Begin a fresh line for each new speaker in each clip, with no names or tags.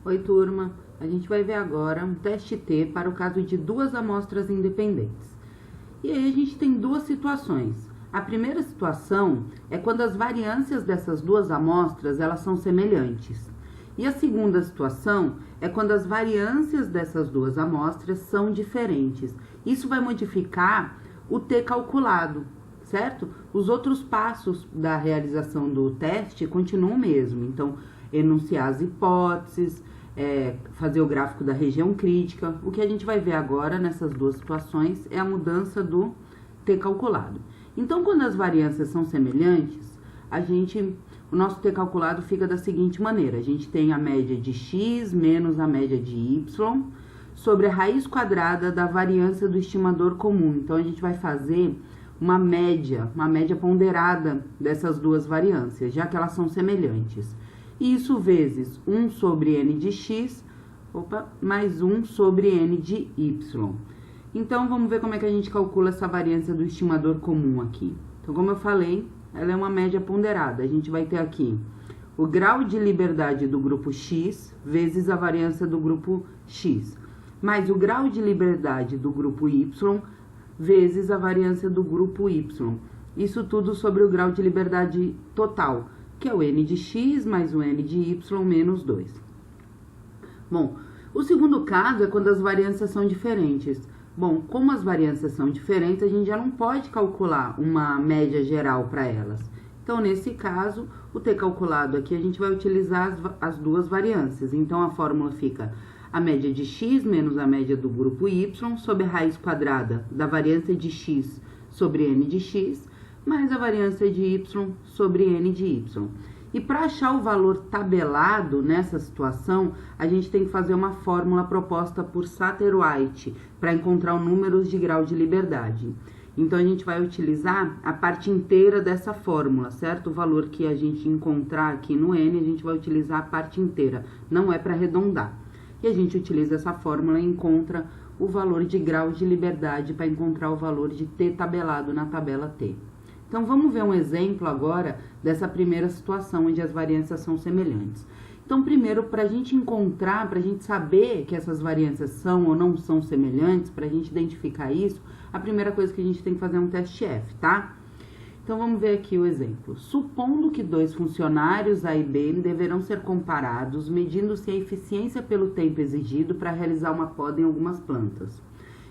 Oi, turma. A gente vai ver agora um teste T para o caso de duas amostras independentes. E aí a gente tem duas situações. A primeira situação é quando as variâncias dessas duas amostras elas são semelhantes. E a segunda situação é quando as variâncias dessas duas amostras são diferentes. Isso vai modificar o T calculado, certo? Os outros passos da realização do teste continuam o mesmo. Então, enunciar as hipóteses, fazer o gráfico da região crítica. O que a gente vai ver agora nessas duas situações é a mudança do T calculado. Então, quando as variâncias são semelhantes, o nosso T calculado fica da seguinte maneira. A gente tem a média de x menos a média de y sobre a raiz quadrada da variância do estimador comum. Então, a gente vai fazer uma média ponderada dessas duas variâncias, já que elas são semelhantes. Isso vezes 1 sobre n de x, mais 1 sobre n de y. Então, vamos ver como é que a gente calcula essa variância do estimador comum aqui. Então, como eu falei, ela é uma média ponderada. A gente vai ter aqui o grau de liberdade do grupo x vezes a variância do grupo x, mais o grau de liberdade do grupo y vezes a variância do grupo y. Isso tudo sobre o grau de liberdade total, que é o n de x mais o n de y menos 2. Bom, o segundo caso é quando as variâncias são diferentes. Bom, como as variâncias são diferentes, a gente já não pode calcular uma média geral para elas. Então, nesse caso, o T calculado aqui, a gente vai utilizar as duas variâncias. Então, a fórmula fica a média de x menos a média do grupo y sobre a raiz quadrada da variância de x sobre n de x, mais a variância de y sobre n de y. E para achar o valor tabelado nessa situação, a gente tem que fazer uma fórmula proposta por Satterthwaite para encontrar os números de grau de liberdade. Então, a gente vai utilizar a parte inteira dessa fórmula, certo? O valor que a gente encontrar aqui no n, a gente vai utilizar a parte inteira, não é para arredondar. E a gente utiliza essa fórmula e encontra o valor de grau de liberdade para encontrar o valor de T tabelado na tabela T. Então, vamos ver um exemplo agora dessa primeira situação, onde as variâncias são semelhantes. Então, primeiro, para a gente encontrar, para a gente saber que essas variâncias são ou não são semelhantes, para a gente identificar isso, a primeira coisa que a gente tem que fazer é um teste F, tá? Então, vamos ver aqui o exemplo. Supondo que dois funcionários A e B deverão ser comparados, medindo-se a eficiência pelo tempo exigido para realizar uma poda em algumas plantas.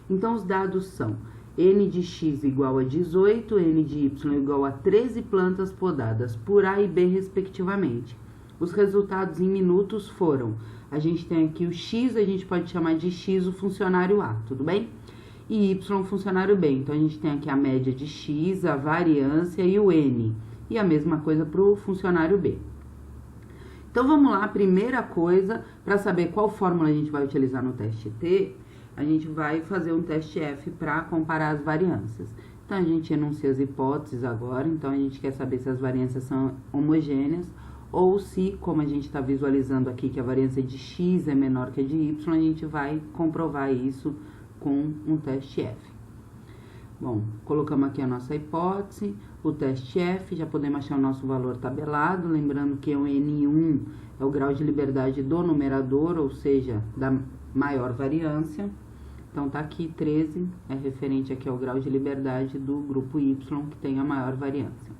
Então, os dados são n de x igual a 18, n de y igual a 13 plantas podadas por A e B, respectivamente. Os resultados em minutos foram, a gente tem aqui o x, a gente pode chamar de x o funcionário A, tudo bem? E y o funcionário B. Então, a gente tem aqui a média de x, a variância e o n. E a mesma coisa para o funcionário B. Então, vamos lá, primeira coisa, para saber qual fórmula a gente vai utilizar no teste T, a gente vai fazer um teste F para comparar as variâncias. Então, a gente enuncia as hipóteses agora. Então, a gente quer saber se as variâncias são homogêneas ou se, como a gente está visualizando aqui, que a variância de x é menor que a de y, a gente vai comprovar isso com um teste F. Bom, colocamos aqui a nossa hipótese, o teste F, já podemos achar o nosso valor tabelado, lembrando que o N1 é o grau de liberdade do numerador, ou seja, da maior variância. Então, tá aqui 13, é referente aqui ao grau de liberdade do grupo Y, que tem a maior variância.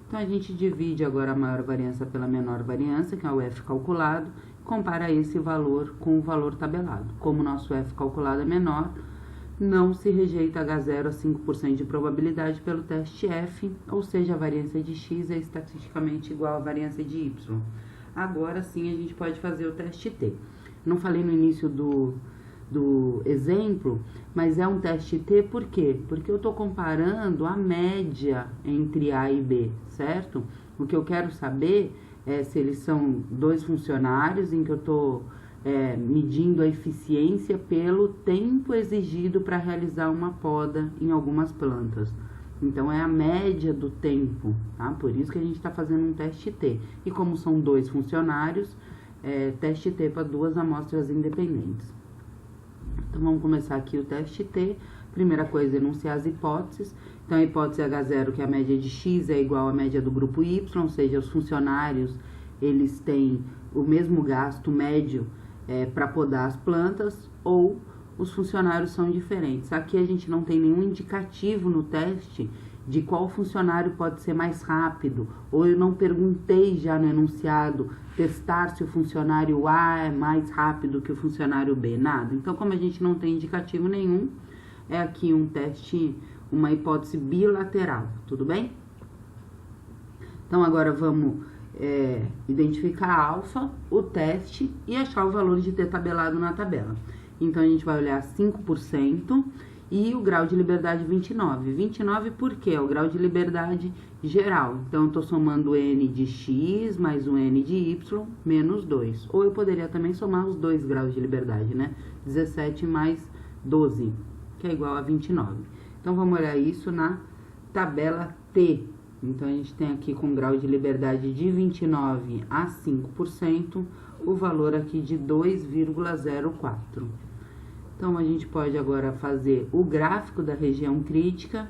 Então, a gente divide agora a maior variância pela menor variância, que é o F calculado, compara esse valor com o valor tabelado. Como o nosso F calculado é menor, não se rejeita H0 a 5% de probabilidade pelo teste F, ou seja, a variância de x é estatisticamente igual à variância de y. Agora sim a gente pode fazer o teste T. Não falei no início do exemplo, mas é um teste T por quê? Porque eu estou comparando a média entre A e B, certo? O que eu quero saber é se eles são dois funcionários em que eu estou medindo a eficiência pelo tempo exigido para realizar uma poda em algumas plantas. Então, é a média do tempo, tá? Por isso que a gente está fazendo um teste T. E como são dois funcionários, teste T para duas amostras independentes. Então, vamos começar aqui o teste T. Primeira coisa, enunciar as hipóteses. Então, a hipótese H0, que é a média de x, é igual à média do grupo Y, ou seja, os funcionários, eles têm o mesmo gasto médio para podar as plantas, ou os funcionários são diferentes. Aqui a gente não tem nenhum indicativo no teste de qual funcionário pode ser mais rápido, ou eu não perguntei já no enunciado testar se o funcionário A é mais rápido que o funcionário B, nada. Então, como a gente não tem indicativo nenhum, é aqui um teste, uma hipótese bilateral, tudo bem? Então, agora vamos identificar a alfa, o teste e achar o valor de T tabelado na tabela. Então, a gente vai olhar 5%. E o grau de liberdade 29. 29 por quê? É o grau de liberdade geral. Então, eu estou somando o N de X mais o N de Y menos 2. Ou eu poderia também somar os dois graus de liberdade, né? 17 mais 12, que é igual a 29. Então, vamos olhar isso na tabela T. Então, a gente tem aqui com grau de liberdade de 29 a 5%, o valor aqui de 2,04. Então, a gente pode agora fazer o gráfico da região crítica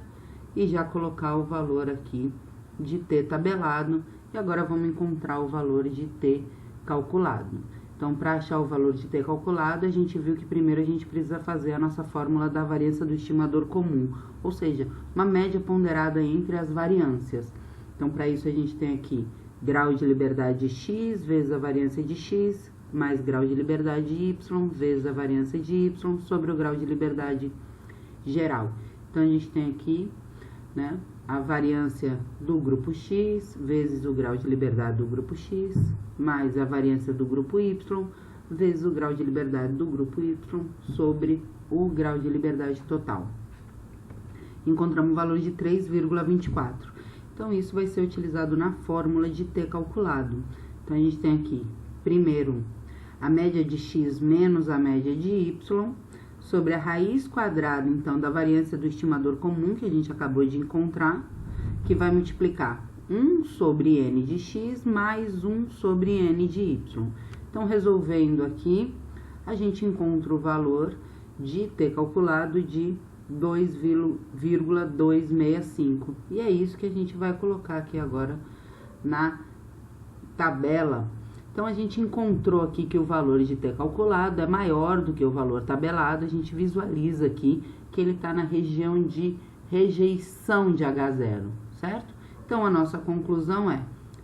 e já colocar o valor aqui de T tabelado. E agora vamos encontrar o valor de T calculado. Então, para achar o valor de T calculado, a gente viu que primeiro a gente precisa fazer a nossa fórmula da variância do estimador comum, ou seja, uma média ponderada entre as variâncias. Então, para isso a gente tem aqui grau de liberdade de X vezes a variância de X, mais grau de liberdade de Y vezes a variância de Y sobre o grau de liberdade geral. Então, a gente tem aqui, né, a variância do grupo X vezes o grau de liberdade do grupo X, mais a variância do grupo Y vezes o grau de liberdade do grupo Y sobre o grau de liberdade total. Encontramos o valor de 3,24. Então, isso vai ser utilizado na fórmula de T calculado. Então, a gente tem aqui, primeiro, a média de X menos a média de Y, sobre a raiz quadrada, então, da variância do estimador comum, que a gente acabou de encontrar, que vai multiplicar 1 sobre N de X mais 1 sobre N de Y. Então, resolvendo aqui, a gente encontra o valor de T calculado de 2,265. E é isso que a gente vai colocar aqui agora na tabela. Então, a gente encontrou aqui que o valor de T calculado é maior do que o valor tabelado. A gente visualiza aqui que ele está na região de rejeição de H0, certo? Então, a nossa conclusão é: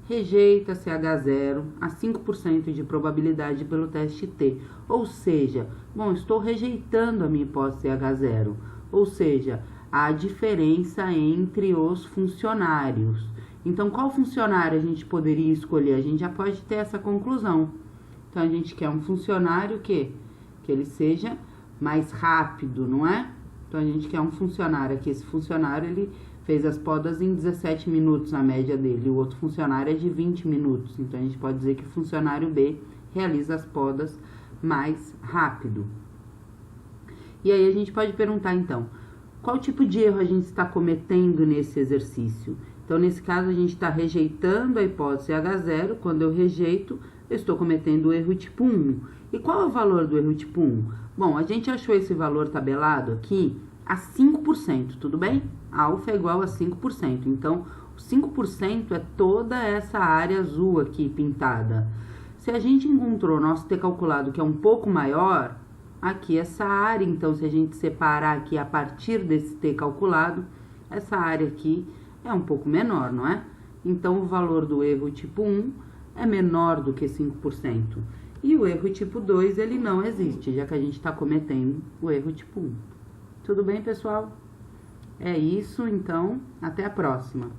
rejeita-se H0 a 5% de probabilidade pelo teste T. Ou seja, bom, estou rejeitando a minha hipótese H0. Ou seja, a diferença entre os funcionários. Então, qual funcionário a gente poderia escolher? A gente já pode ter essa conclusão. Então, a gente quer um funcionário que ele seja mais rápido, não é? Então, a gente quer um funcionário aqui. Esse funcionário, ele fez as podas em 17 minutos, a média dele. O outro funcionário é de 20 minutos. Então, a gente pode dizer que o funcionário B realiza as podas mais rápido. E aí, a gente pode perguntar, então, qual tipo de erro a gente está cometendo nesse exercício? Então, nesse caso, a gente está rejeitando a hipótese H0. Quando eu rejeito, eu estou cometendo o erro tipo 1. E qual é o valor do erro tipo 1? Bom, a gente achou esse valor tabelado aqui a 5%, tudo bem? Alfa é igual a 5%. Então, 5% é toda essa área azul aqui pintada. Se a gente encontrou nosso T calculado que é um pouco maior, aqui essa área, então, se a gente separar aqui a partir desse T calculado, essa área aqui é um pouco menor, não é? Então, o valor do erro tipo 1 é menor do que 5%. E o erro tipo 2, ele não existe, já que a gente está cometendo o erro tipo 1. Tudo bem, pessoal? É isso, então, até a próxima.